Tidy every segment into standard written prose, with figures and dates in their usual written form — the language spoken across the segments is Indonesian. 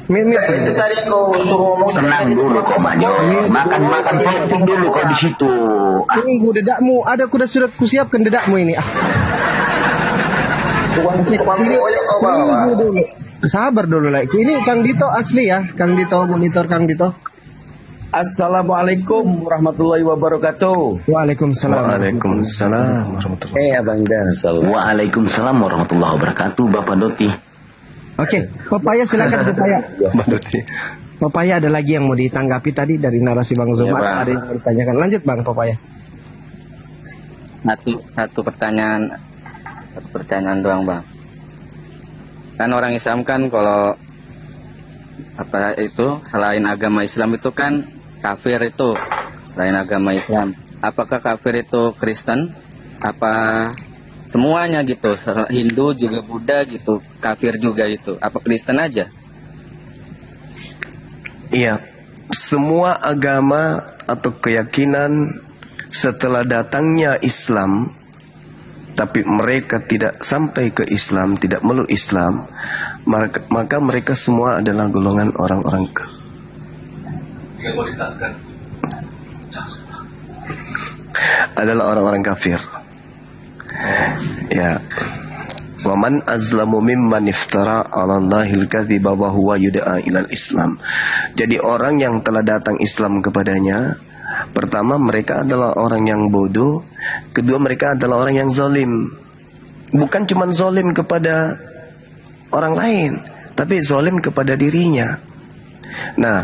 Itu tadi kau suruh ngomong tenang dulu kau Banyo. Makan penting dulu kau di situ. Tunggu dedakmu, ada sudah kusiapkan dedakmu ini. Tunggu dulu. Sabar dulu lah. Ini Kang Dito asli ya, Kang Dito, monitor Kang Dito. Assalamualaikum warahmatullahi wabarakatuh. Waalaikumsalam. Waalaikumsalam warahmatullahi Abang Dan. Waalaikumsalam warahmatullahi wabarakatuh, Bapak Doti. Oke, Papaya silakan Papaya. Mbak Doti. Papaya ada lagi yang mau ditanggapi tadi dari narasi Bang Zumat, Bang. ada yang mau ditanyakan. Lanjut Bang Papaya. Satu pertanyaan doang Bang. Kan orang Islam kan kalau apa itu selain agama Islam itu kan kafir itu selain agama Islam. Apakah kafir itu Kristen? Apa semuanya gitu? Hindu juga Buddha gitu, kafir juga itu. Apa Kristen aja? Iya, semua agama atau keyakinan setelah datangnya Islam, tapi mereka tidak sampai ke Islam, tidak meluk Islam, maka mereka semua adalah golongan orang-orang adalah orang-orang kafir. Ya. Waman azlamu mimman iftara 'ala Allahil kadhiba wa huwa yud'a ilal Islam. Jadi orang yang telah datang Islam kepadanya, pertama mereka adalah orang yang bodoh, kedua mereka adalah orang yang zalim. Bukan cuma zalim kepada orang lain, tapi zalim kepada dirinya. Nah,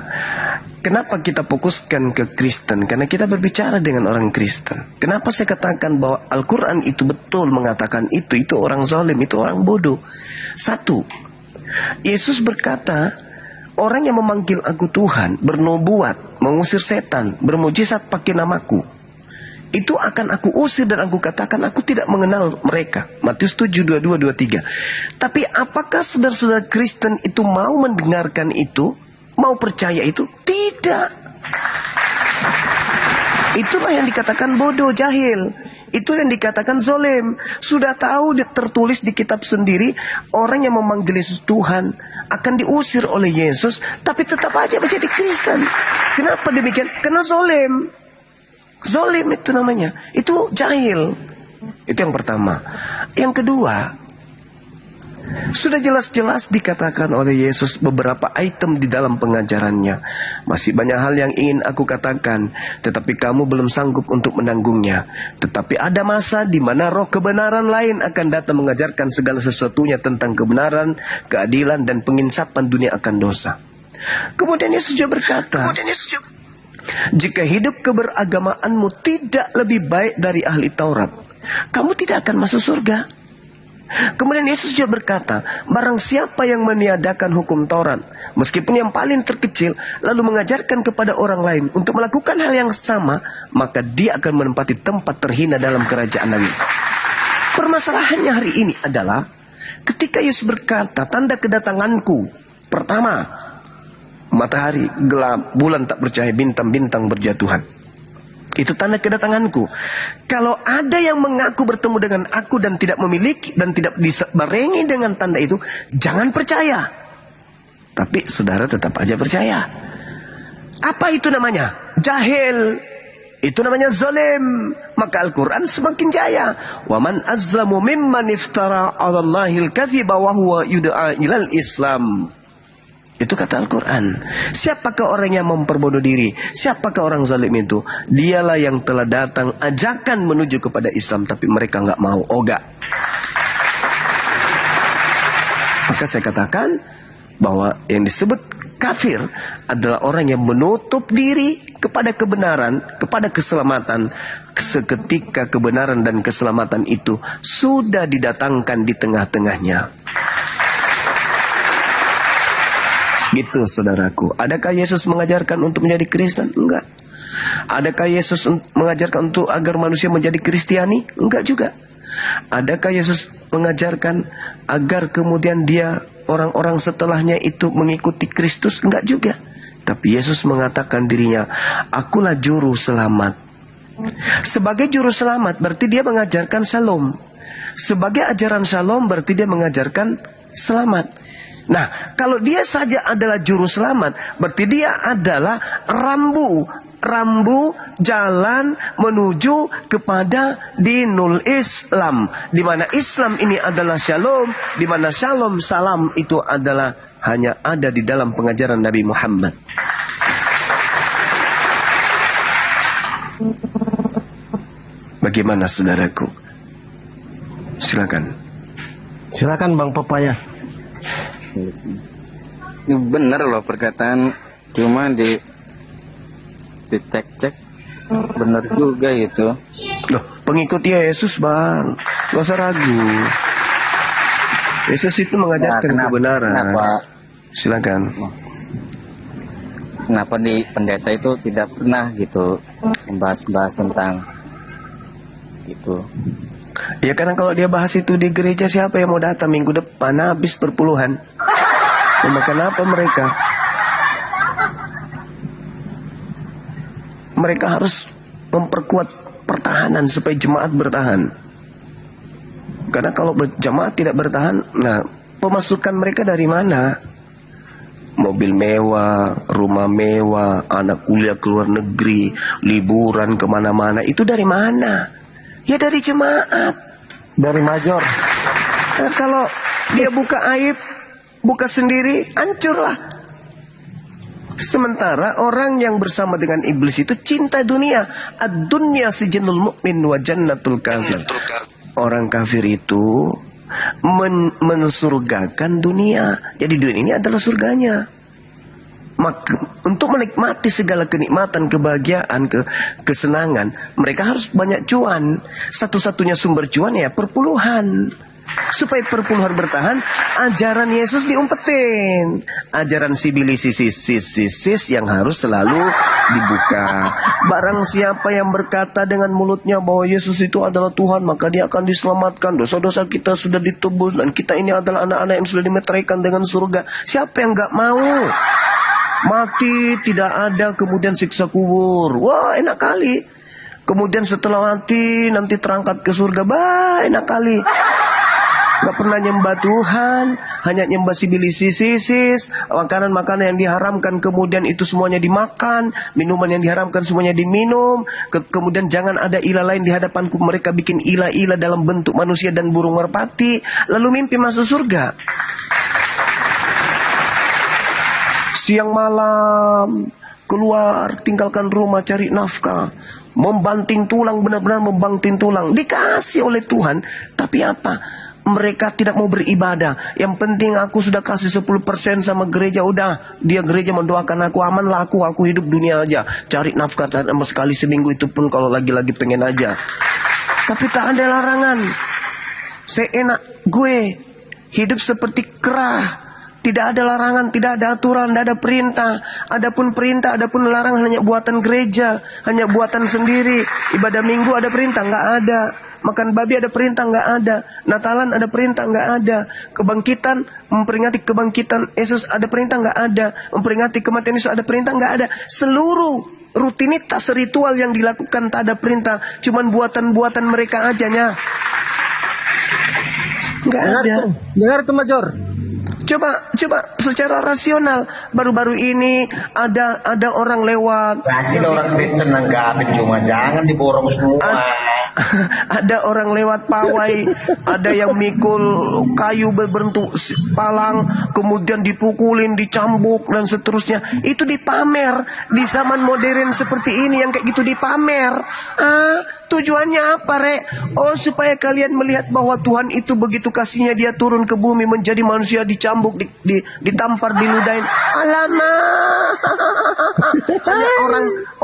kenapa kita fokuskan ke Kristen? Karena kita berbicara dengan orang Kristen. Kenapa saya katakan bahwa Al-Quran itu betul mengatakan itu orang zalim, itu orang bodoh. Satu, Yesus berkata, orang yang memanggil aku Tuhan, bernubuat, mengusir setan, bermujizat pakai namaku, itu akan aku usir dan aku katakan aku tidak mengenal mereka. Matius 7, 22, 23. Tapi apakah saudara-saudara Kristen itu mau mendengarkan itu? Mau percaya itu? Tidak. Itulah yang dikatakan bodoh, jahil. Itu yang dikatakan zolim. Sudah tahu tertulis di kitab sendiri, orang yang memanggil Yesus Tuhan akan diusir oleh Yesus, tapi tetap aja menjadi Kristen. Kenapa demikian? Karena zolim. Zolim itu namanya. Itu jahil. Itu yang pertama. Yang kedua, sudah jelas-jelas dikatakan oleh Yesus beberapa item di dalam pengajarannya. Masih banyak hal yang ingin aku katakan, tetapi kamu belum sanggup untuk menanggungnya. Tetapi ada masa di mana roh kebenaran lain akan datang mengajarkan segala sesuatunya tentang kebenaran, keadilan, dan penginsapan dunia akan dosa. Kemudian Yesus juga berkata, jika hidup keberagamaanmu tidak lebih baik dari ahli Taurat, kamu tidak akan masuk surga. Kemudian Yesus juga berkata, barang siapa yang meniadakan hukum Taurat, meskipun yang paling terkecil, lalu mengajarkan kepada orang lain untuk melakukan hal yang sama, maka dia akan menempati tempat terhina dalam kerajaan langit. Permasalahannya hari ini adalah, ketika Yesus berkata, tanda kedatanganku, pertama, matahari gelap, bulan tak bercahaya, bintang-bintang berjatuhan. Itu tanda kedatanganku. Kalau ada yang mengaku bertemu dengan aku dan tidak memiliki dan tidak dibarengi dengan tanda itu, jangan percaya. Tapi saudara tetap aja percaya. Apa itu namanya? Jahil. Itu namanya zalim. Maka Al-Quran semakin jaya. Waman azlamu mimman iftara 'ala Allahil kadhiba wa huwa yud'a ilal Islam. Itu kata Al-Quran. Siapakah orang yang memperbodoh diri? Siapakah orang zalim itu? Dialah yang telah datang ajakan menuju kepada Islam, tapi mereka nggak mau, ogah. Maka saya katakan bahwa yang disebut kafir adalah orang yang menutup diri kepada kebenaran, kepada keselamatan, seketika kebenaran dan keselamatan itu sudah didatangkan di tengah-tengahnya. Gitu saudaraku. Adakah Yesus mengajarkan untuk menjadi Kristen? Enggak. Adakah Yesus mengajarkan untuk agar manusia menjadi Kristiani? Enggak juga. Adakah Yesus mengajarkan agar kemudian dia orang-orang setelahnya itu mengikuti Kristus? Enggak juga. Tapi Yesus mengatakan dirinya, akulah juru selamat. Sebagai juru selamat berarti dia mengajarkan shalom. Sebagai ajaran shalom berarti dia mengajarkan selamat. Nah, kalau dia saja adalah juru selamat, berarti dia adalah rambu jalan menuju kepada dinul Islam, di mana Islam ini adalah shalom, di mana shalom salam itu adalah hanya ada di dalam pengajaran Nabi Muhammad. Bagaimana saudaraku? Silakan. Silakan Bang Papaya. Ini benar loh perkataan, cuma dicek-cek benar juga itu. Loh, pengikut Yesus Bang, gak usah ragu. Yesus itu mengajarkan kebenaran. Kenapa? Silakan. Kenapa di pendeta itu tidak pernah gitu membahas tentang itu? Ya karena kalau dia bahas itu di gereja, siapa yang mau datang minggu depan? Habis perpuluhan. Makan apa mereka? Mereka harus memperkuat pertahanan supaya jemaat bertahan. Karena kalau jemaat tidak bertahan, nah pemasukan mereka dari mana? Mobil mewah, rumah mewah, anak kuliah ke luar negeri, liburan kemana-mana, itu dari mana? Ya dari jemaat. Dari major. Nah, kalau dia buka aib, buka sendiri, hancurlah. Sementara orang yang bersama dengan iblis itu cinta dunia. Ad-dunya sijnul mu'min wa jannatul kafir. Orang kafir itu mensurgakan dunia. Jadi dunia ini adalah surganya. Maka untuk menikmati segala kenikmatan, kebahagiaan, kesenangan, mereka harus banyak cuan. Satu-satunya sumber cuan ya perpuluhan. Supaya perpuluhan bertahan, ajaran Yesus diumpetin. Ajaran sibilisis yang harus selalu dibuka. Barang siapa yang berkata dengan mulutnya bahwa Yesus itu adalah Tuhan, maka dia akan diselamatkan. Dosa-dosa kita sudah ditebus dan kita ini adalah anak-anak yang sudah dimeteraikan dengan surga. Siapa yang gak mau? Mati tidak ada, kemudian siksa kubur. Wah, enak kali. Kemudian setelah mati nanti terangkat ke surga. Bah, enak kali. Gak pernah nyembah Tuhan, hanya nyembah sibilisis, makanan-makanan yang diharamkan kemudian itu semuanya dimakan, minuman yang diharamkan semuanya diminum, kemudian jangan ada ilah lain di hadapanku. Mereka bikin ilah-ilah dalam bentuk manusia dan burung merpati, lalu mimpi masuk surga. Siang malam keluar, tinggalkan rumah, cari nafkah, membanting tulang, benar-benar membanting tulang, dikasih oleh Tuhan. Tapi apa? Mereka tidak mau beribadah. Yang penting aku sudah kasih 10% sama gereja, udah dia gereja mendoakan aku, amanlah aku hidup dunia aja, cari nafkah sama sekali seminggu, itu pun kalau lagi-lagi pengen aja. Tapi tak ada larangan. Seenak gue hidup seperti kerah. Tidak ada larangan, tidak ada aturan, tidak ada perintah. Adapun perintah, adapun larangan hanya buatan gereja, hanya buatan sendiri. Ibadah minggu ada perintah, nggak ada. Makan babi ada perintah, nggak ada. Natalan ada perintah, nggak ada. Kebangkitan, memperingati kebangkitan Yesus ada perintah, nggak ada. Memperingati kematian Yesus ada perintah, nggak ada. Seluruh rutinitas ritual yang dilakukan tak ada perintah, cuman buatan-buatan mereka ajanya. Nggak ada. Dengar tuh Major. Coba secara rasional, baru-baru ini ada orang lewat. Kasih orang Kristen nanggapin, cuma jangan diborong semua. Ada orang lewat pawai, ada yang mikul kayu berbentuk palang, kemudian dipukulin, dicambuk dan seterusnya. Itu dipamer di zaman modern seperti ini, yang kayak gitu dipamer. Tujuannya apa, Rek? Oh, supaya kalian melihat bahwa Tuhan itu begitu kasihnya, dia turun ke bumi menjadi manusia, dicambuk, ditampar, diludahin. Alamak. Hanya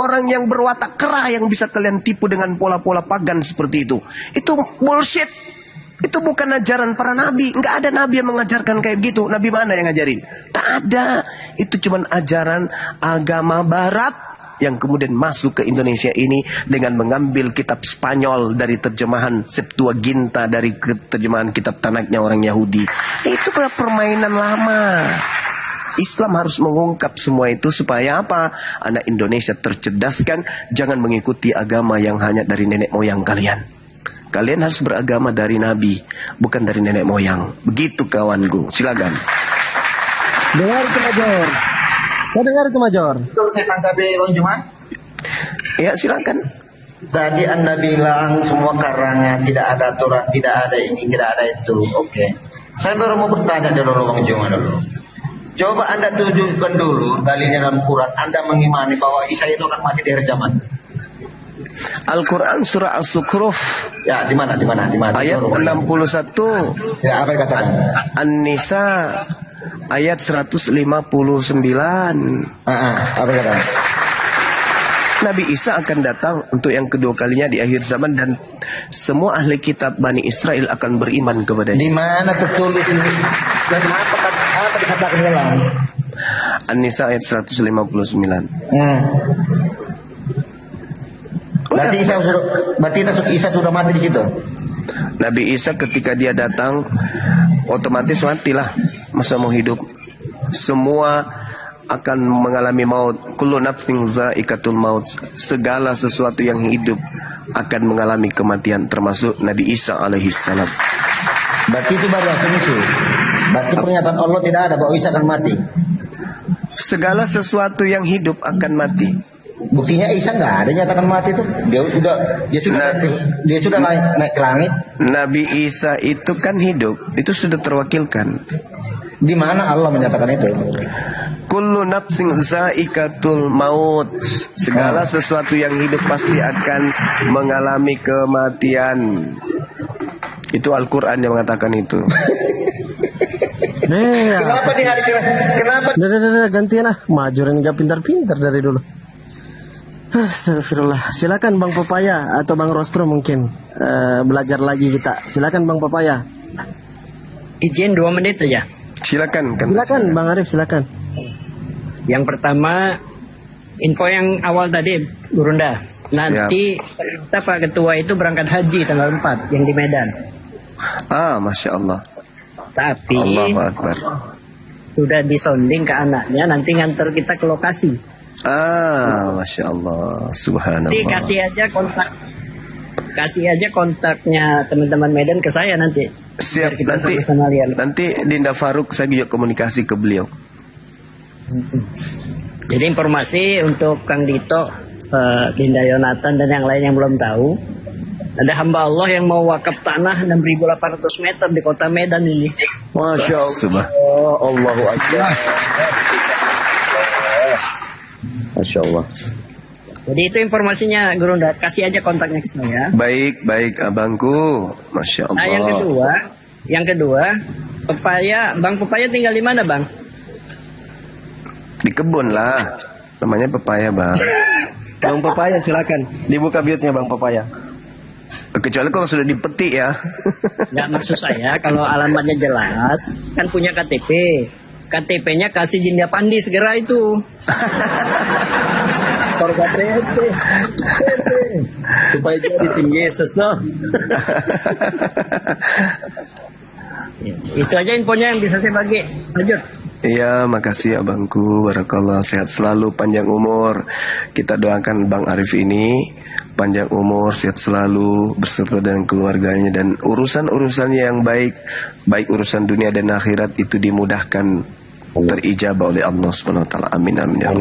orang yang berwatak kerah yang bisa kalian tipu dengan pola-pola pagan seperti itu. Itu bullshit. Itu bukan ajaran para nabi. Nggak ada nabi yang mengajarkan kayak gitu. Nabi mana yang ngajarin? Tak ada. Itu cuman ajaran agama barat yang kemudian masuk ke Indonesia ini dengan mengambil kitab Spanyol dari terjemahan Septuaginta, dari terjemahan kitab Tanaknya orang Yahudi. Itu permainan lama. Islam harus mengungkap semua itu supaya apa? Anak Indonesia tercerdaskan, jangan mengikuti agama yang hanya dari nenek moyang kalian. Kalian harus beragama dari Nabi, bukan dari nenek moyang. Begitu kawanku. Silakan. Dengar itu Major. Kau dengar itu Major? Betul saya tanggapi Bang Juman. Ya silakan. Tadi Anda bilang semua karangan tidak ada aturan, tidak ada ini, tidak ada itu. Oke. Saya baru mau bertanya dulu Bang Juman dulu. Coba Anda tunjukkan dulu dalilnya dalam Quran. Anda mengimani bahwa Isa itu akan mati di akhir zaman. Al-Quran surah As-Sukhruf Ya, di mana? ayat 61, Ya, apa yang katakan? An-Nisa ayat 159. Apa yang katakan? Nabi Isa akan datang untuk yang kedua kalinya di akhir zaman dan semua ahli kitab Bani Israel akan beriman kepadanya. Di mana tertulis ini? Dan apa dikatakan dalam? An-Nisa ayat 159. Berarti Isa sudah mati di situ. Nabi Isa ketika dia datang otomatis matilah, masa mau hidup. Semua akan mengalami maut. Kullu nafsin za'iqatul maut. Segala sesuatu yang hidup akan mengalami kematian, termasuk Nabi Isa alaihissalam. Berarti itu baru asumsi. Berarti pernyataan Allah tidak ada bahwa Isa akan mati. Segala sesuatu yang hidup akan mati. Buktinya Isa nggak ada nyatakan mati itu. Dia sudah naik ke langit. Nabi Isa itu kan hidup, itu sudah terwakilkan. Di mana Allah menyatakan itu? Kullu nafsin za'iqatul maut. Segala sesuatu yang hidup pasti akan mengalami kematian. Itu Al-Quran yang mengatakan itu. Kenapa di hari kenapa? Udah, gantian ah. Majoran nggak pintar-pintar dari dulu. Astagfirullah. Silakan Bang Papaya atau Bang Rostro mungkin belajar lagi kita. Silakan Bang Papaya. Izin 2 menit aja. Silakan kan. Silakan Bang Arif, silakan. Yang pertama, info yang awal tadi, Gurunda. Nanti kita Pak Ketua itu berangkat haji tanggal 4 yang di Medan. Masya Allah. Tapi Allahu Akbar. sudah disonding ke anaknya, nanti nganter kita ke lokasi. Masya Allah. Subhanallah. Nanti kasih aja kontaknya teman-teman Medan ke saya nanti. Siap, Biar kita nanti sama-sama lihat. nanti Dinda Faruk saya juga komunikasi ke beliau. Jadi informasi untuk Kang Dito, Dinda Yonatan dan yang lain yang belum tahu, ada hamba Allah yang mau wakaf tanah 6.800 meter di kota Medan ini. Masya Allah. Allahu Akbar. Masya Allah. Jadi itu informasinya, Gurunda. Kasih aja kontaknya ke saya. Baik abangku. Masya Allah. Nah, yang kedua, Pepaya, Bang Pepaya tinggal di mana, Bang? Di kebun lah. Namanya Pepaya, Bang. Bang Papaya silakan. Dibuka mute-nya Bang Papaya. Kecuali kalau sudah dipetik ya. Nggak, maksud saya kalau alamatnya jelas, kan punya KTP. KTP-nya kasih Jinda Pandi segera itu. KTP. Supaya jadi tim Yesus loh. Itu aja infonya yang bisa saya bagi. Lanjut. Iya, makasih abangku. Barakallah, sehat selalu, panjang umur. Kita doakan Bang Arif ini panjang umur, sehat selalu beserta dengan keluarganya dan urusan-urusannya yang baik urusan dunia dan akhirat itu dimudahkan, terijabah oleh Allah Subhanahu wa taala. Amin amin ya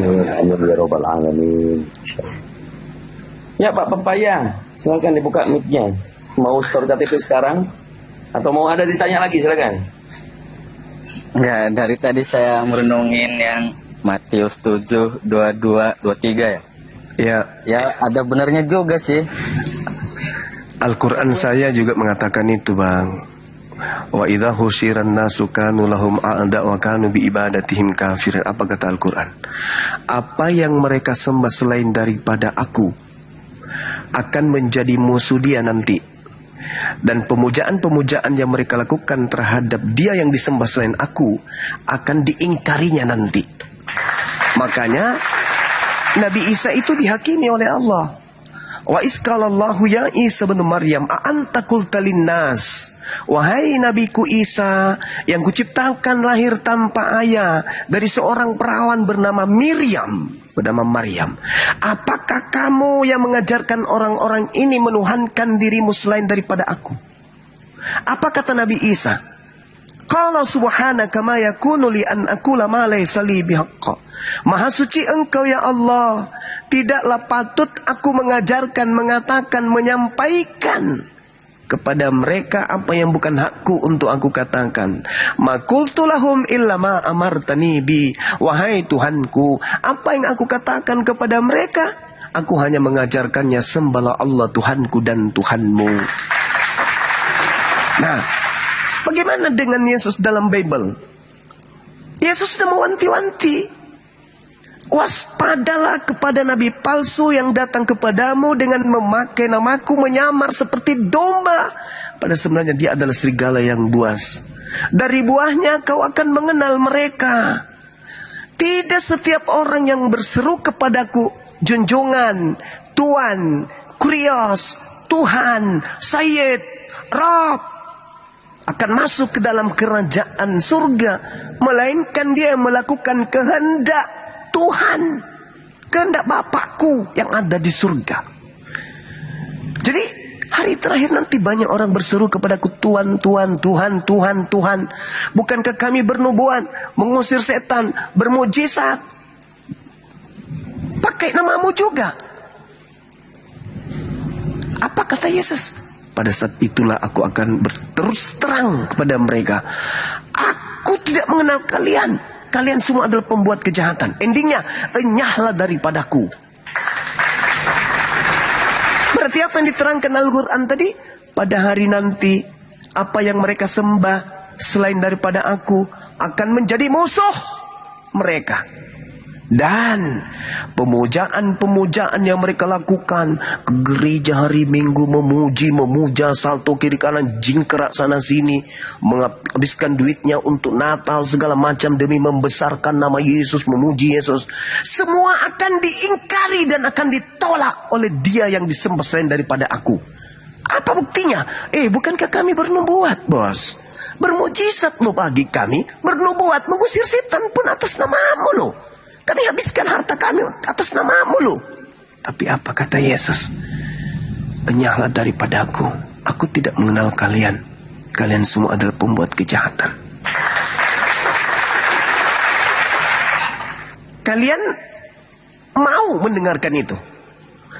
rabbal alamin. Ya Pak Papaya, silakan dibuka mic-nya. Mau store KTP sekarang atau mau ada ditanya lagi, silakan. Enggak, dari tadi saya merenungin yang Matius 7, 22, 23 ya. Ya, ada benarnya juga sih. Al-Quran saya juga mengatakan itu, Bang. Wa idza husyiran nasu kanu lahum a'da wa kanu bi ibadatihim kafirin. Apa kata Al-Quran? Apa yang mereka sembah selain daripada aku akan menjadi musuh dia nanti. Dan pemujaan-pemujaan yang mereka lakukan terhadap dia yang disembah selain aku akan diingkarinya nanti. Makanya Nabi Isa itu dihakimi oleh Allah. Wa isqalallahu ya Isa bin Maryam a anta qulta linnas. Wahai Nabiku Isa yang kuciptakan lahir tanpa ayah dari seorang perawan bernama Maryam. Apakah kamu yang mengajarkan orang-orang ini menuhankan dirimu selain daripada aku? Apa kata Nabi Isa? Qala subhanaka ma yakunu li an aqula ma laysa li bihaqqa. Maha suci Engkau ya Allah, tidaklah patut aku mengajarkan, mengatakan, menyampaikan kepada mereka apa yang bukan hakku untuk aku katakan. Ma qultu lahum illa ma amartani bi. Wahai Tuhanku, apa yang aku katakan kepada mereka, aku hanya mengajarkannya sembahlah Allah Tuhanku dan Tuhanmu. Nah, bagaimana dengan Yesus dalam Bible? Yesus sudah mewanti-wanti. Waspadalah kepada nabi palsu yang datang kepadamu dengan memakai namaku, menyamar seperti domba. Pada sebenarnya dia adalah serigala yang buas. Dari buahnya kau akan mengenal mereka. Tidak setiap orang yang berseru kepadaku, junjungan, Tuan, Kurios, Tuhan, Sayyid, Rob, akan masuk ke dalam kerajaan surga, melainkan dia melakukan kehendak Tuhan, kehendak Bapakku yang ada di surga. Jadi hari terakhir nanti banyak orang berseru kepadaku, Tuhan, Tuhan, Tuhan, Tuhan, Tuhan. Bukankah kami bernubuat, mengusir setan, bermujizat, pakai namamu juga? Apa kata Yesus? Pada saat itulah aku akan berterus terang kepada mereka, aku tidak mengenal kalian. Kalian semua adalah pembuat kejahatan. Endingnya, enyahlah daripadaku. Berarti apa yang diterangkan Al-Quran tadi? Pada hari nanti, apa yang mereka sembah selain daripada aku akan menjadi musuh mereka. Dan pemujaan-pemujaan yang mereka lakukan ke gereja hari Minggu, memuja salto kiri kanan, jingkrak sana sini, menghabiskan duitnya untuk Natal segala macam demi membesarkan nama Yesus, memuji Yesus, semua akan diingkari dan akan ditolak oleh dia yang disembah selain daripada aku. Apa buktinya? Bukankah kami bernubuat, bos? Bermujizat lo bagi kami, bernubuat, mengusir setan pun atas namamu lo. Kami habiskan harta kami atas namamu lo. Tapi apa kata Yesus? Enyahlah daripadaku, aku tidak mengenal kalian. Kalian semua adalah pembuat kejahatan. Kalian mau mendengarkan itu?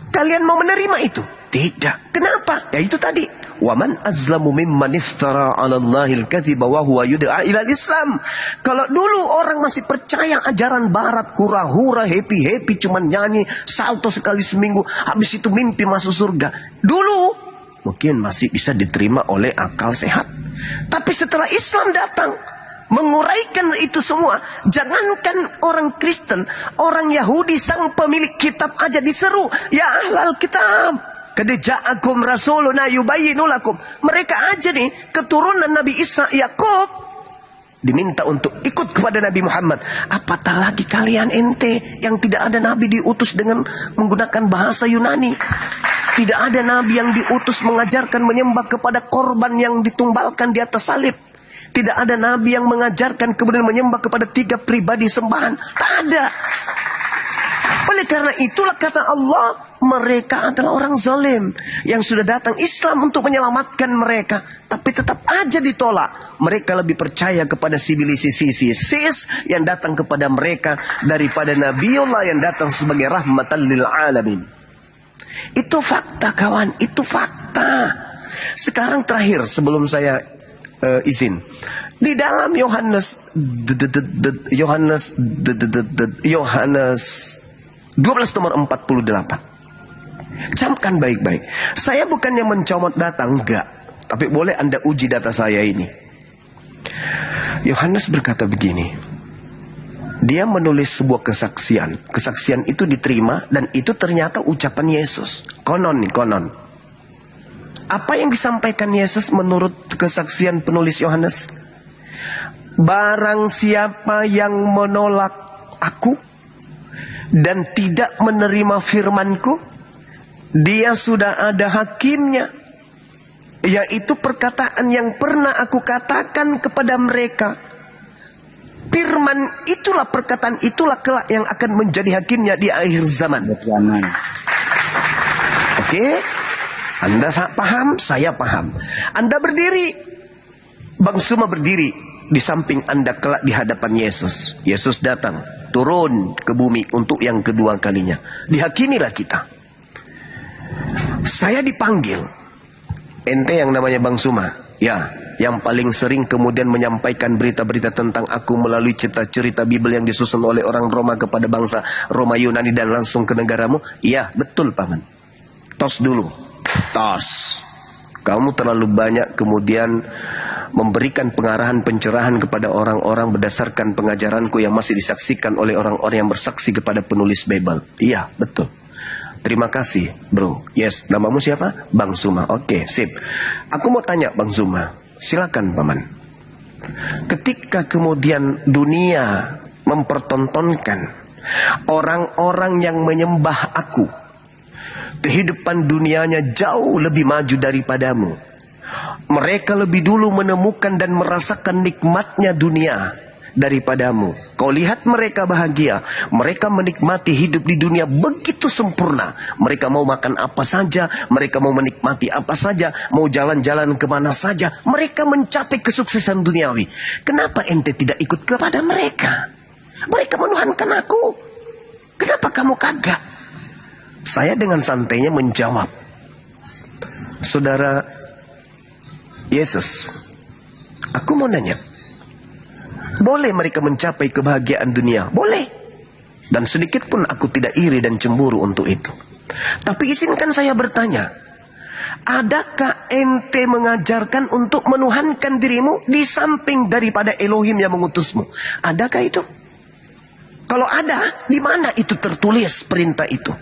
Kalian mau menerima itu? Tidak. Kenapa? Ya itu tadi. Waman azlamu mimman iftara 'ala Allahil kadziba wa huwa yud'a ila Islam. Kalau dulu orang masih percaya ajaran barat, hura-hura, happy-happy, cuman nyanyi salto sekali seminggu, habis itu mimpi masuk surga. Dulu mungkin masih bisa diterima oleh akal sehat. Tapi setelah Islam datang, menguraikan itu semua, jangankan orang Kristen, orang Yahudi, sang pemilik kitab aja diseru, ya ahlal kitab, qad ja'akum rasuluna yubayyinu lakum. Mereka aja nih, keturunan Nabi Isa, Yakub, diminta untuk ikut kepada Nabi Muhammad. Apatah lagi kalian ente yang tidak ada Nabi diutus dengan menggunakan bahasa Yunani. Tidak ada Nabi yang diutus mengajarkan menyembah kepada korban yang ditumbalkan di atas salib. Tidak ada Nabi yang mengajarkan kemudian menyembah kepada 3 pribadi sembahan. Tak ada. Oleh karena itulah kata Allah, mereka adalah orang zalim yang sudah datang Islam untuk menyelamatkan mereka, tapi tetap aja ditolak. Mereka lebih percaya kepada sivilisasi yang datang kepada mereka daripada Nabiullah yang datang sebagai rahmatan lil alamin. Itu fakta kawan, itu fakta. Sekarang terakhir sebelum saya izin, di dalam Yohanes 12 nomor 48. Camkan baik-baik. Saya bukannya mencomot data, enggak. Tapi boleh Anda uji data saya ini. Yohanes berkata begini. Dia menulis sebuah kesaksian. Kesaksian itu diterima dan itu ternyata ucapan Yesus. Konon nih, konon. Apa yang disampaikan Yesus menurut kesaksian penulis Yohanes? Barang siapa yang menolak aku dan tidak menerima firmanku, dia sudah ada hakimnya, yaitu perkataan yang pernah aku katakan kepada mereka. Firman itulah, perkataan itulah kelak yang akan menjadi hakimnya di akhir zaman. Oke? Anda paham, saya paham. Anda berdiri, Bang Suma berdiri, di samping Anda kelak di hadapan Yesus. Yesus datang, turun ke bumi untuk yang kedua kalinya. Dihakimilah kita. Saya dipanggil. Ente yang namanya Bang Suma, ya, yang paling sering kemudian menyampaikan berita-berita tentang aku melalui cerita-cerita Bible yang disusun oleh orang Roma kepada bangsa Roma Yunani dan langsung ke negaramu. Iya, betul Paman. Tos dulu. Tos. Kamu terlalu banyak kemudian memberikan pengarahan pencerahan kepada orang-orang berdasarkan pengajaranku yang masih disaksikan oleh orang-orang yang bersaksi kepada penulis Bible. Iya, betul. Terima kasih, bro. Yes, namamu siapa? Bang Suma. Oke, sip. Aku mau tanya Bang Suma. Silakan, Paman. Ketika kemudian dunia mempertontonkan orang-orang yang menyembah aku, kehidupan dunianya jauh lebih maju daripadamu. Mereka lebih dulu menemukan dan merasakan nikmatnya dunia daripadamu. Kau lihat mereka bahagia. Mereka menikmati hidup di dunia begitu sempurna. Mereka mau makan apa saja. Mereka mau menikmati apa saja. Mau jalan-jalan kemana saja. Mereka mencapai kesuksesan duniawi. Kenapa ente tidak ikut kepada mereka? Mereka menuhankan aku. Kenapa kamu kagak? Saya dengan santainya menjawab, Saudara Yesus, aku mau nanya, boleh mereka mencapai kebahagiaan dunia? Boleh. Dan sedikit pun aku tidak iri dan cemburu untuk itu. Tapi izinkan saya bertanya, adakah ente mengajarkan untuk menuhankan dirimu di samping daripada Elohim yang mengutusmu? Adakah itu? Kalau ada, di mana itu tertulis perintah itu?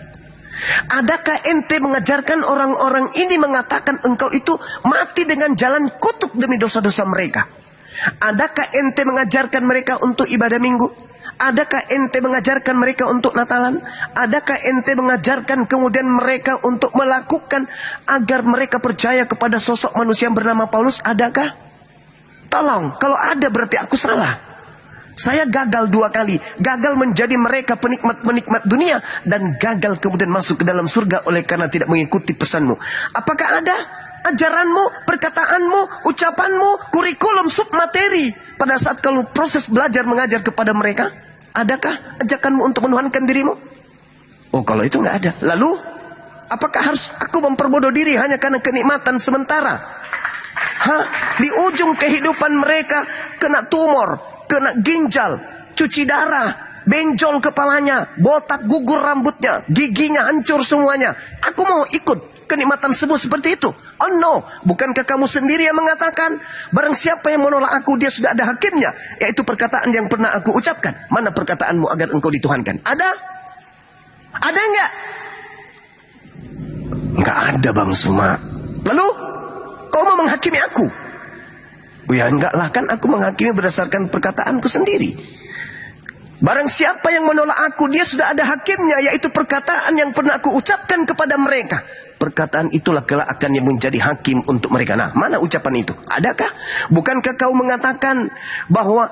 Adakah ente mengajarkan orang-orang ini mengatakan engkau itu mati dengan jalan kutuk demi dosa-dosa mereka? Adakah ente mengajarkan mereka untuk ibadah minggu? Adakah ente mengajarkan mereka untuk Natalan? Adakah ente mengajarkan kemudian mereka untuk melakukan agar mereka percaya kepada sosok manusia yang bernama Paulus? Adakah? Tolong, kalau ada berarti aku salah. Saya gagal 2 kali. Gagal menjadi mereka penikmat-penikmat dunia. Dan gagal kemudian masuk ke dalam surga oleh karena tidak mengikuti pesanmu. Apakah ada ajaranmu, perkataanmu, ucapanmu, kurikulum submateri pada saat kalau proses belajar mengajar kepada mereka? Adakah ajakanmu untuk menuhankan dirimu? Oh, kalau itu nggak ada. Lalu, apakah harus aku memperbodoh diri hanya karena kenikmatan sementara? Di ujung kehidupan mereka kena tumor, kena ginjal, cuci darah, benjol kepalanya, botak gugur rambutnya, giginya hancur semuanya. Aku mau ikut kenikmatan semua seperti itu. Oh no, bukankah kamu sendiri yang mengatakan, barang siapa yang menolak aku, dia sudah ada hakimnya, yaitu perkataan yang pernah aku ucapkan. Mana perkataanmu agar engkau dituhankan? Ada? Ada enggak? Enggak ada, Bang Suma. Lalu, kau mau menghakimi aku? Ya enggak lah, kan aku menghakimi berdasarkan perkataanku sendiri. Barang siapa yang menolak aku, dia sudah ada hakimnya, yaitu perkataan yang pernah aku ucapkan kepada mereka. Perkataan itulah kelak akan yang menjadi hakim untuk mereka. Nah, mana ucapan itu? Adakah? Bukankah kau mengatakan bahwa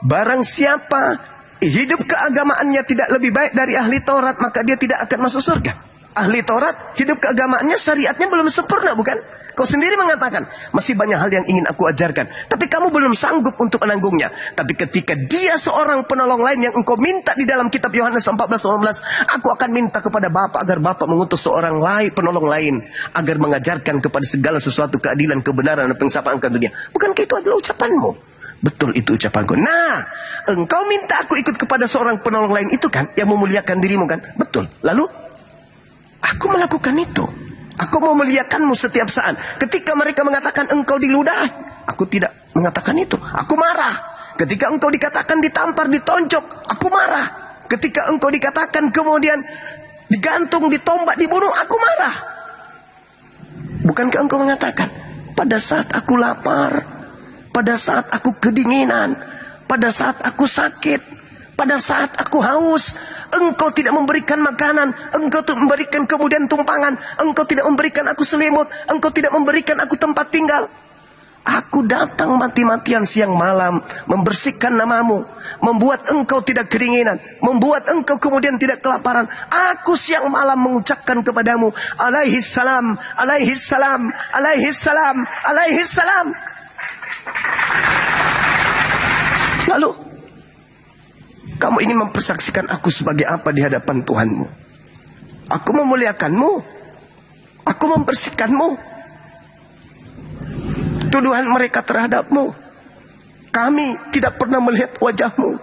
barang siapa hidup keagamaannya tidak lebih baik dari ahli Taurat, maka dia tidak akan masuk surga? Ahli Taurat, hidup keagamaannya, syariatnya belum sempurna, bukan? Kau sendiri mengatakan, masih banyak hal yang ingin aku ajarkan, tapi kamu belum sanggup untuk menanggungnya. Tapi ketika dia seorang penolong lain yang engkau minta di dalam kitab Yohanes 14:18, aku akan minta kepada Bapa agar Bapa mengutus seorang lain, penolong lain, agar mengajarkan kepada segala sesuatu keadilan, kebenaran, dan pengsapaan akan dunia. Bukankah itu adalah ucapanmu? Betul, itu ucapanku. Nah, engkau minta aku ikut kepada seorang penolong lain itu kan, yang memuliakan dirimu kan? Betul. Lalu, aku melakukan itu. Aku mau memuliakanmu setiap saat. Ketika mereka mengatakan engkau diludahi, aku tidak mengatakan itu. Aku marah. Ketika engkau dikatakan ditampar, ditonjok, aku marah. Ketika engkau dikatakan kemudian digantung, ditombak, dibunuh, aku marah. Bukankah engkau mengatakan, pada saat aku lapar, pada saat aku kedinginan, pada saat aku sakit, pada saat aku haus, engkau tidak memberikan makanan, engkau tidak memberikan kemudian tumpangan, engkau tidak memberikan aku selimut, engkau tidak memberikan aku tempat tinggal. Aku datang mati-matian siang malam, membersihkan namamu, membuat engkau tidak kedinginan, membuat engkau kemudian tidak kelaparan. Aku siang malam mengucapkan kepadamu, alaihi salam, alaihi salam, alaihi salam, alaihi salam. Kamu ini mempersaksikan aku sebagai apa di hadapan Tuhanmu? Aku memuliakanmu. Aku membersihkanmu. Tuduhan mereka terhadapmu, kami tidak pernah melihat wajahmu.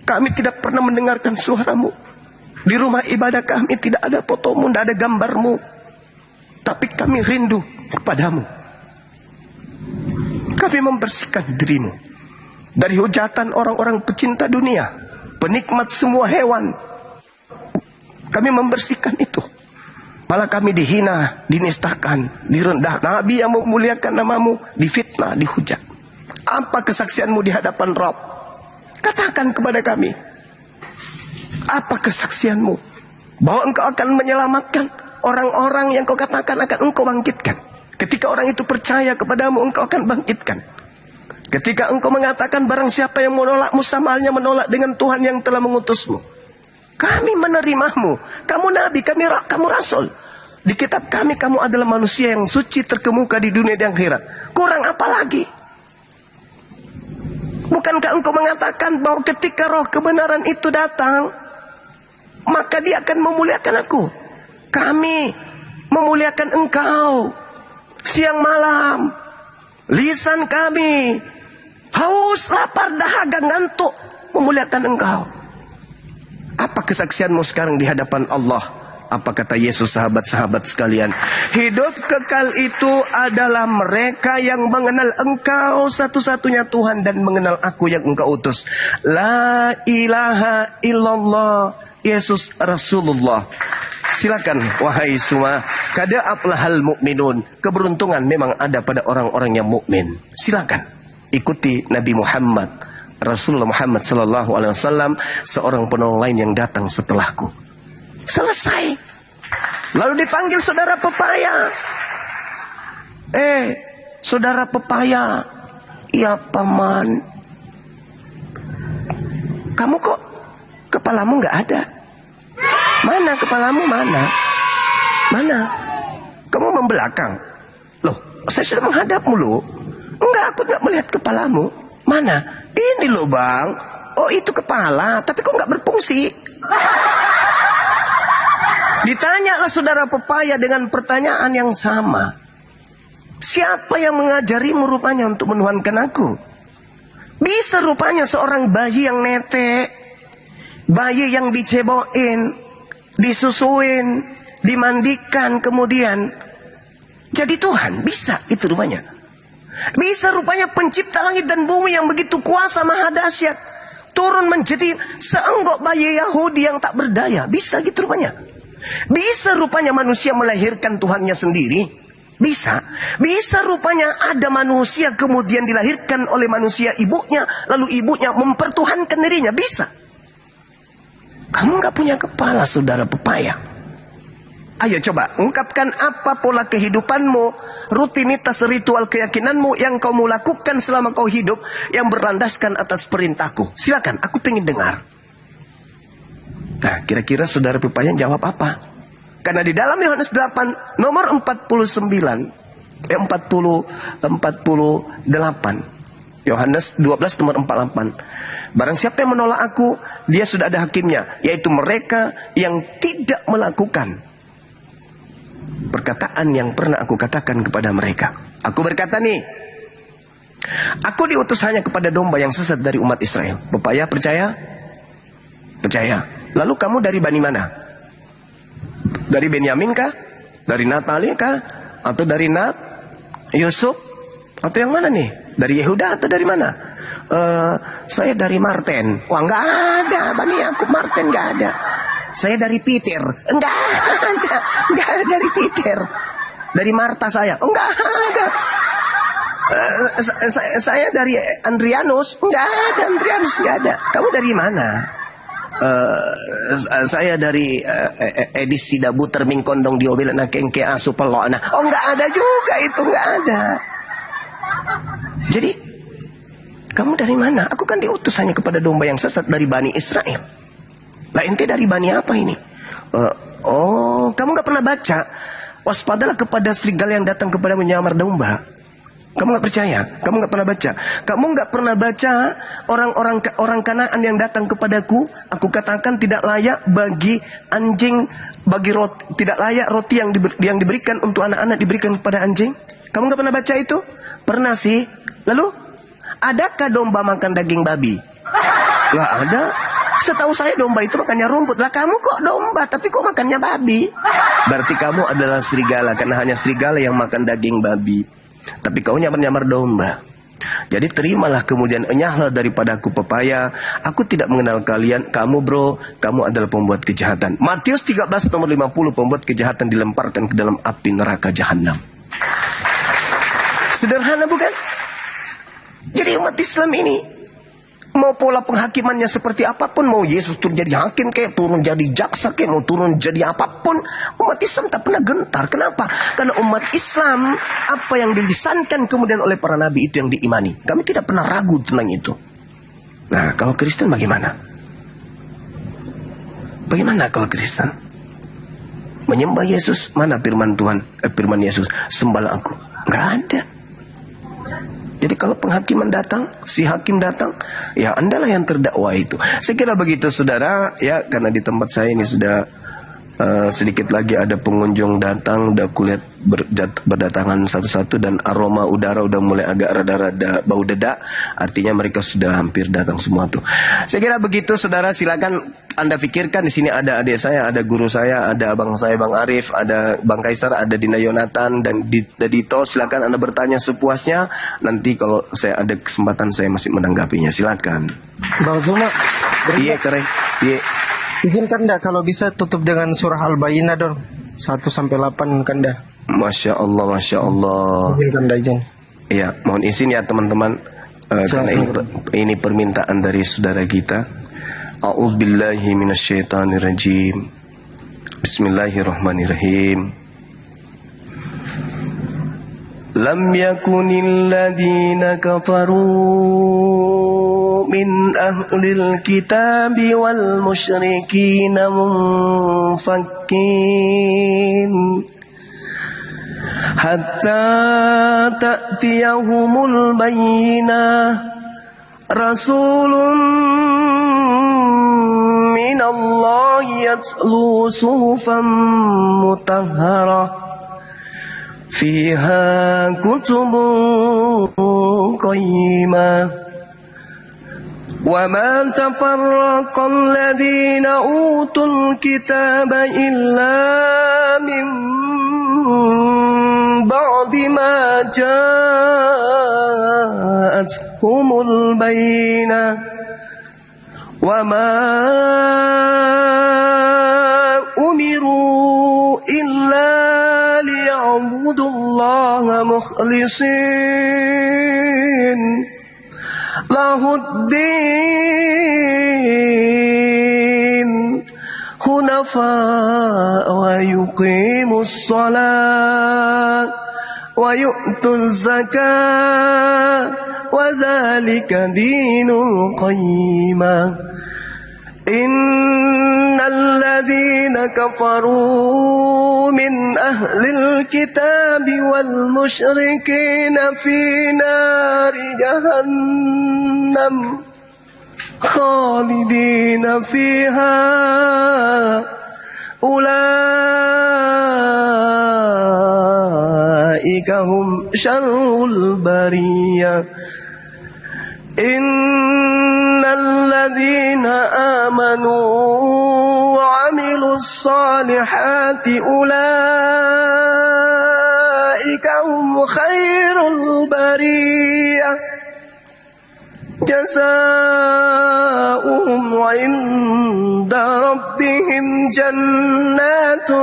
Kami tidak pernah mendengarkan suaramu. Di rumah ibadah kami tidak ada fotomu, tidak ada gambarmu. Tapi kami rindu kepadamu. Kami membersihkan dirimu dari hujatan orang-orang pecinta dunia, penikmat semua hewan. Kami membersihkan itu. Malah kami dihina, dinistakan, direndah. Nabi yang memuliakan namamu difitnah, dihujat. Apa kesaksianmu di hadapan Rabb? Katakan kepada kami. Apa kesaksianmu? Bahwa engkau akan menyelamatkan orang-orang yang kau katakan akan engkau bangkitkan. Ketika orang itu percaya kepadamu, engkau akan bangkitkan. Ketika engkau mengatakan barang siapa yang menolakmu, sama halnya menolak dengan Tuhan yang telah mengutusmu. Kami menerimamu. Kamu nabi, kamu rasul. Di kitab kami kamu adalah manusia yang suci terkemuka di dunia dan akhirat. Kurang apa lagi? Bukankah engkau mengatakan bahwa ketika roh kebenaran itu datang, maka dia akan memuliakan aku? Kami memuliakan engkau siang malam. Lisan kami haus, lapar, dahaga, ngantuk memuliakan engkau. Apa kesaksianmu sekarang di hadapan Allah? Apa kata Yesus, sahabat-sahabat sekalian? Hidup kekal itu adalah mereka yang mengenal engkau satu-satunya Tuhan dan mengenal aku yang engkau utus. La ilaha illallah, Yesus Rasulullah. Silakan wahai semua, kada aflahal mu'minun. Keberuntungan memang ada pada orang-orang yang mukmin. Silakan ikuti Nabi Muhammad, Rasulullah Muhammad sallallahu alaihi wasallam, seorang penolong lain yang datang setelahku. Selesai. Lalu dipanggil saudara pepaya. Saudara pepaya. Ya paman, kamu kok kepalamu nggak ada? Mana kepalamu, mana? Mana? Kamu membelakang. Loh, saya sudah menghadapmu loh. Enggak, aku tidak melihat kepalamu. Mana? Ini loh bang. Oh itu kepala, tapi kok nggak berfungsi? Ditanyalah saudara pepaya dengan pertanyaan yang sama. Siapa yang mengajarimu rupanya untuk menuhankan aku? Bisa rupanya seorang bayi yang netek, bayi yang diceboin, disusuin, dimandikan, kemudian jadi Tuhan. Bisa itu rupanya. Bisa rupanya pencipta langit dan bumi yang begitu kuasa maha dahsyat turun menjadi seenggok bayi Yahudi yang tak berdaya. Bisa gitu rupanya. Bisa rupanya manusia melahirkan Tuhannya sendiri. Bisa. Bisa rupanya ada manusia kemudian dilahirkan oleh manusia ibunya, lalu ibunya mempertuhankan dirinya. Bisa. Kamu gak punya kepala saudara pepaya. Ayo coba ungkapkan apa pola kehidupanmu, rutinitas ritual keyakinanmu yang kau mau lakukan selama kau hidup, yang berlandaskan atas perintahku. Silakan, aku pengen dengar. Nah, kira-kira saudara pepaya jawab apa? Karena di dalam Yohanes 8 nomor 48, Yohanes 12 nomor 48. Barang siapa yang menolak aku, dia sudah ada hakimnya, yaitu mereka yang tidak melakukan perkataan yang pernah aku katakan kepada mereka. Aku berkata nih, aku diutus hanya kepada domba yang sesat dari umat Israel. Pepaya percaya? Percaya. Lalu kamu dari Bani mana? Dari Benyamin kah? Dari Natali kah? Atau dari Yusuf? Atau yang mana nih? Dari Yehuda atau dari mana? Saya dari Marten. Wah nggak ada Bani Yakub, Marten nggak ada. Saya dari Peter. Enggak ada dari Peter. Dari Marta saya. Enggak ada. Saya dari Andrianus. Enggak ada Andrianus, enggak ada. Kamu dari mana? Saya dari edisi dabu terming kondong diobil na kengke asu pelona. Oh enggak ada juga itu, enggak ada. Jadi kamu dari mana? Aku kan diutus hanya kepada domba yang sesat dari Bani Israel. Lah ente dari Bani apa ini? Kamu gak pernah baca? Waspadalah kepada serigala yang datang kepada menyamar domba. Kamu nggak percaya, kamu nggak pernah baca. Kamu nggak pernah baca orang Kanaan yang datang kepadaku. Aku katakan tidak layak bagi anjing, bagi roti, tidak layak roti yang diberikan untuk anak-anak diberikan kepada anjing. Kamu nggak pernah baca itu? Pernah sih. Lalu, adakah domba makan daging babi? Nggak ada. Setahu saya domba itu makannya rumput. Lah kamu kok domba, tapi kok makannya babi? Berarti kamu adalah serigala, karena hanya serigala yang makan daging babi. Tapi kau nyamar-nyamar domba. Jadi terimalah kemudian, enyahlah daripadaku pepaya. Aku tidak mengenal kalian. Kamu bro, kamu adalah pembuat kejahatan. Matius 13 nomor 50, pembuat kejahatan dilemparkan ke dalam api neraka jahanam. Sederhana bukan? Jadi umat Islam ini, mau pola penghakimannya seperti apapun, mau Yesus turun jadi hakim kayak, turun jadi jaksa kayak, mau turun jadi apapun, umat Islam tak pernah gentar. Kenapa? Karena umat Islam, apa yang dilisankan kemudian oleh para nabi itu yang diimani. Kami tidak pernah ragu tentang itu. Nah, kalau Kristen bagaimana? Bagaimana kalau Kristen? Menyembah Yesus, mana firman Tuhan? Firman Yesus, sembahlah aku. Nggak ada. Jadi kalau penghakiman datang, si hakim datang, ya andalah yang terdakwa itu. Saya kira begitu saudara, ya, karena di tempat saya ini sudah sedikit lagi ada pengunjung datang, udah kulihat berdatangan satu-satu, dan aroma udara udah mulai agak rada-rada bau dedak, artinya mereka sudah hampir datang semua tuh. Saya kira begitu saudara, silakan Anda pikirkan. Di sini ada adik saya, ada guru saya, ada abang saya Bang Arif, ada Bang Kaisar, ada Dina Yonatan dan Dito. Silakan Anda bertanya sepuasnya. Nanti kalau saya ada kesempatan saya masih menanggapinya. Silakan. Bang Zuma, Iya keren. Iya. izinkan dah kalau bisa tutup dengan surah Al-Bayyinah dong, 1-8 kan dah. Masya Allah, Masya Allah. Izinkan dah, izin. Iya, mohon izin ya teman-teman, karena ini permintaan dari saudara kita. A'udzubillahi minasyaitonirrajim. Bismillahirrahmanirrahim. Lam yakunil ladina kafaru min ahlil kitabi wal musyrikina munfakkin hatta ta'tiyahumul bayyinah rasulun minallahi yatlu suhufan mutahharah fiha kutubun qayyimah wa ma tafarraqa alladhina utul kitaba illa min ba'di ma ja'atuhumul bayyinah wa ma umiru illa liya'budullaha mukhlisin lahuddin hunafa wa yuqimus salat wa yu'tuz zakat wa zalika dinul qayyimah. Innal ladzina kafaru min ahlil kitabi wal musyrikina fi nari jahannam khalidina fiha ulaika hum syarrul bariyah. Innal ladzina amanu wa 'amilus salihati ulaika hum khairul bariyah jazaa'uhum 'inda rabbihim jannatu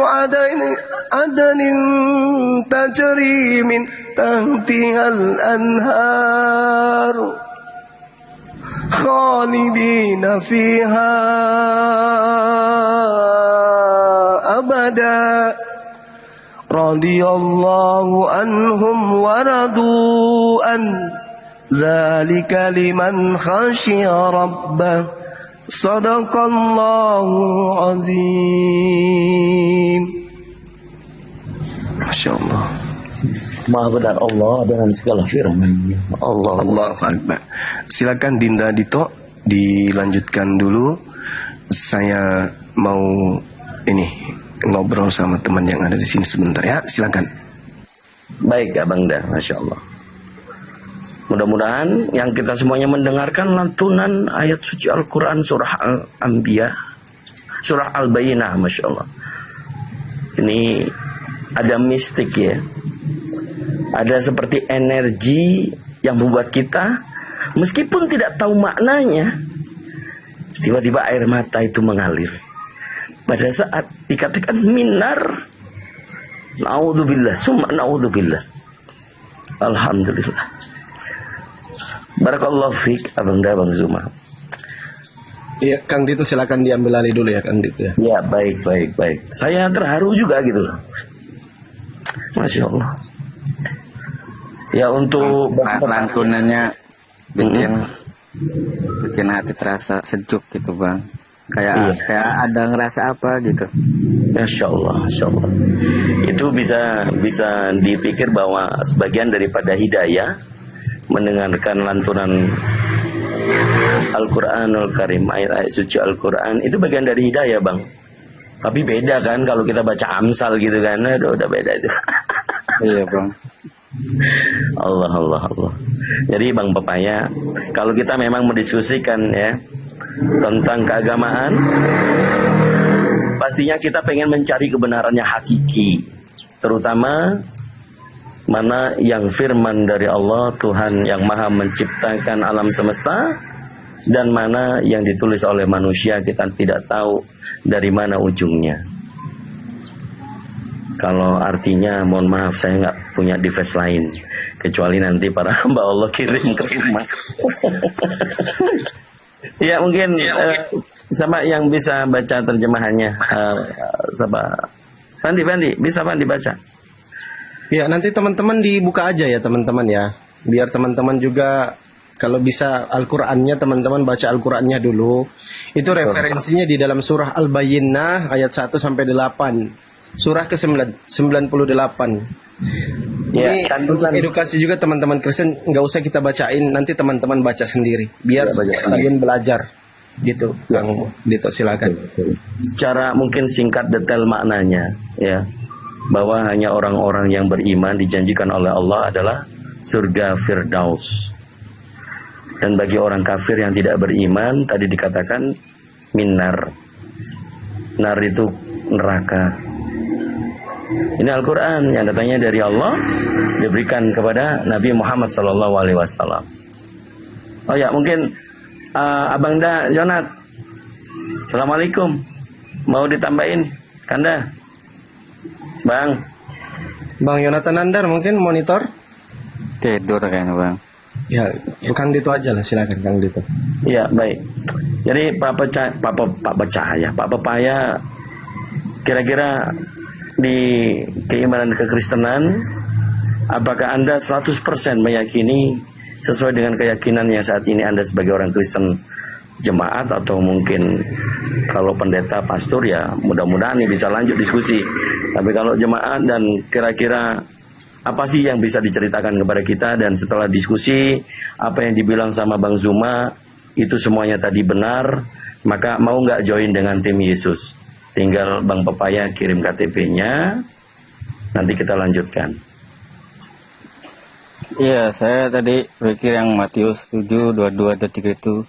'adnin tajri min tahtihal anhar khalidina fiha abada radiyallahu anhum wa radu an zalika liman khashiya rabbah sadaqallahu azim. Masya Allah. Maha benar Allah dengan segala firman. Allah. Allahu Akbar. Silakan Dinda Dito dilanjutkan dulu. Saya mau ini ngobrol sama teman yang ada di sini sebentar ya. Silakan. Baik Abang Da, Masya Allah. Mudah-mudahan yang kita semuanya mendengarkan lantunan ayat suci Al-Quran surah Al-Anbiya, surah Al-Bayyinah, Masya Allah. Ini ada mistik ya. Ada seperti energi yang membuat kita, meskipun tidak tahu maknanya, tiba-tiba air mata itu mengalir. Pada saat dikatakan minar, naudzubillah, summa naudzubillah. Alhamdulillah. Barakallahu fiik Abang Da, Bang Zuma. Iya, Kang Dito silakan diambil alih dulu ya Kang Dito ya. Ya, baik. Saya terharu juga gitu loh. Masya Allah. Ya untuk lantunannya bikin hati terasa sejuk gitu Bang. Kayak ada ngerasa apa gitu. Masya Allah. Itu bisa dipikir bahwa sebagian daripada hidayah mendengarkan lantunan Al-Quranul Karim, ayat-ayat suci Al-Quran itu bagian dari hidayah Bang. Tapi beda kan kalau kita baca Amsal gitu kan, udah beda itu. Iya Bang. Allah. Jadi Bang Pepaya, kalau kita memang mendiskusikan ya tentang keagamaan, pastinya kita pengen mencari kebenaran yang hakiki, terutama mana yang firman dari Allah, Tuhan yang maha menciptakan alam semesta, dan mana yang ditulis oleh manusia, kita tidak tahu dari mana ujungnya. Kalau artinya, mohon maaf, saya nggak punya device lain kecuali nanti para hamba Allah kirim ke rumah. Ya mungkin sama yang bisa baca terjemahannya, sama Fandi bisa Fandi baca. Ya, nanti teman-teman dibuka aja ya teman-teman ya. Biar teman-teman juga kalau bisa Al-Qur'annya teman-teman baca Al-Qur'annya dulu. Itu referensinya di dalam surah Al-Bayyinah ayat 1 sampai 8. Surah ke-98. Ya, Ini untuk edukasi juga teman-teman Kristen, nggak usah kita bacain, nanti teman-teman baca sendiri biar kalian belajar. Gitu, Kang Dito silakan. Secara mungkin singkat detail maknanya ya, bahwa hanya orang-orang yang beriman dijanjikan oleh Allah adalah surga Firdaus. Dan bagi orang kafir yang tidak beriman, tadi dikatakan minar. Nar itu neraka. Ini Al-Quran yang datangnya dari Allah, diberikan kepada Nabi Muhammad SAW. Oh ya, mungkin Abang Da, Jonat, Assalamualaikum, mau ditambahin Kanda? Bang Yonatan Nandar mungkin monitor. Tidur kayaknya Bang. Ya, Kang Dito aja lah, silakan Kang Dito. Iya, baik. Jadi Pak Pepaya, kira-kira di keimanan kekristenan, apakah Anda 100% meyakini sesuai dengan keyakinan yang saat ini Anda sebagai orang Kristen jemaat, atau mungkin kalau pendeta pastor ya mudah-mudahan bisa lanjut diskusi. Tapi kalau jemaat, dan kira-kira apa sih yang bisa diceritakan kepada kita, dan setelah diskusi apa yang dibilang sama Bang Zuma itu semuanya tadi benar, maka mau nggak join dengan tim Yesus? Tinggal Bang Pepaya kirim KTP-nya, nanti kita lanjutkan. Iya, saya tadi berpikir yang Matius 7, 22, 23 itu.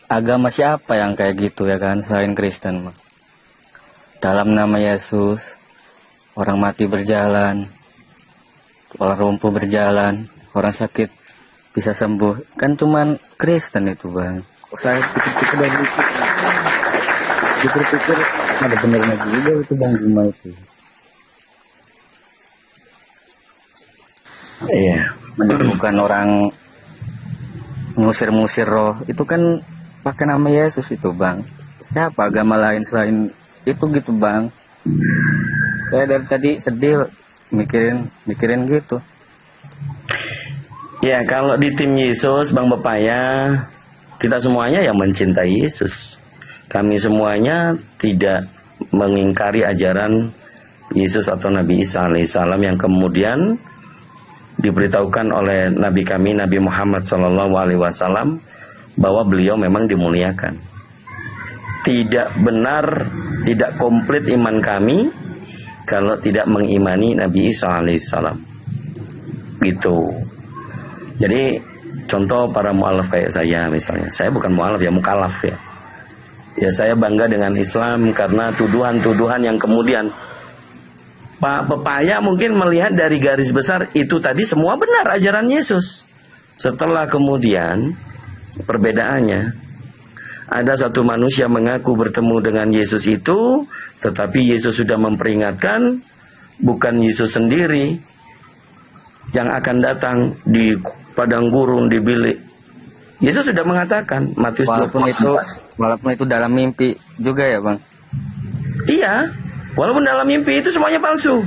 Agama siapa yang kayak gitu ya kan, selain Kristen? Dalam nama Yesus, orang mati berjalan, orang lumpuh berjalan, orang sakit bisa sembuh. Kan cuman Kristen itu Bang. Saya pikir-pikir dan pikir ada benernya juga itu Bang Zuma itu. Iya, Bukan orang ngusir-ngusir roh. Itu kan pakai nama Yesus itu Bang. Siapa agama lain selain itu gitu Bang? Saya dari tadi sedih mikirin gitu. Ya, kalau di tim Yesus, Bang Pepaya, kita semuanya yang mencintai Yesus. Kami semuanya tidak mengingkari ajaran Yesus atau Nabi Isa alaihissalam yang kemudian diberitahukan oleh Nabi kami Nabi Muhammad SAW bahwa beliau memang dimuliakan. Tidak benar, tidak komplit iman kami kalau tidak mengimani Nabi Isa alaihissalam. Gitu. Jadi contoh para mu'alaf kayak saya misalnya. Saya bukan mu'alaf ya, mukalaf ya. Ya saya bangga dengan Islam karena tuduhan-tuduhan yang kemudian Pak Pepaya mungkin melihat dari garis besar itu tadi semua benar ajaran Yesus. Setelah kemudian perbedaannya, ada satu manusia mengaku bertemu dengan Yesus itu, tetapi Yesus sudah memperingatkan, bukan Yesus sendiri yang akan datang di padang gurun, di bilik. Yesus sudah mengatakan, Matius 24. Walaupun itu dalam mimpi juga ya Bang? Iya, walaupun dalam mimpi itu semuanya palsu.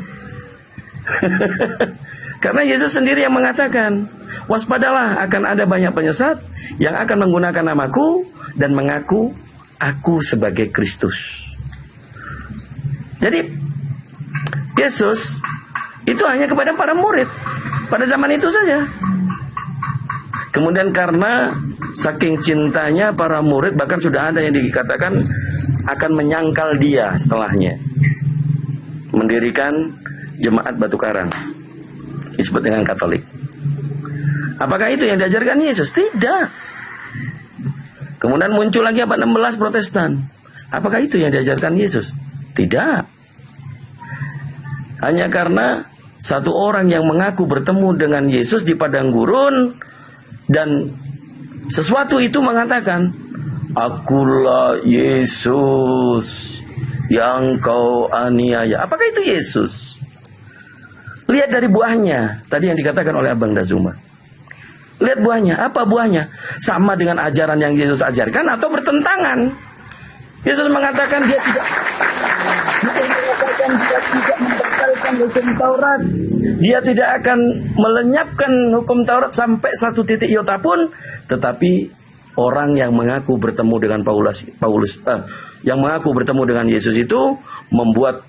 Karena Yesus sendiri yang mengatakan, waspadalah akan ada banyak penyesat yang akan menggunakan namaku dan mengaku aku sebagai Kristus. Jadi Yesus itu hanya kepada para murid pada zaman itu saja. Kemudian karena saking cintanya para murid, bahkan sudah ada yang dikatakan akan menyangkal dia setelahnya, mendirikan jemaat Batu Karang, disebut dengan Katolik. Apakah itu yang diajarkan Yesus? Tidak. Kemudian muncul lagi abad 16 Protestan. Apakah itu yang diajarkan Yesus? Tidak. Hanya karena satu orang yang mengaku bertemu dengan Yesus di padang gurun dan sesuatu itu mengatakan, akulah Yesus yang kau aniaya. Apakah itu Yesus? Lihat dari buahnya. Tadi yang dikatakan oleh Abang Dazuma. Lihat buahnya. Apa buahnya? Sama dengan ajaran yang Yesus ajarkan atau bertentangan? Yesus mengatakan dia tidak membatalkan hukum Taurat. Dia tidak akan melenyapkan hukum Taurat sampai satu titik iota pun. Tetapi orang yang mengaku bertemu dengan yang mengaku bertemu dengan Yesus itu membuat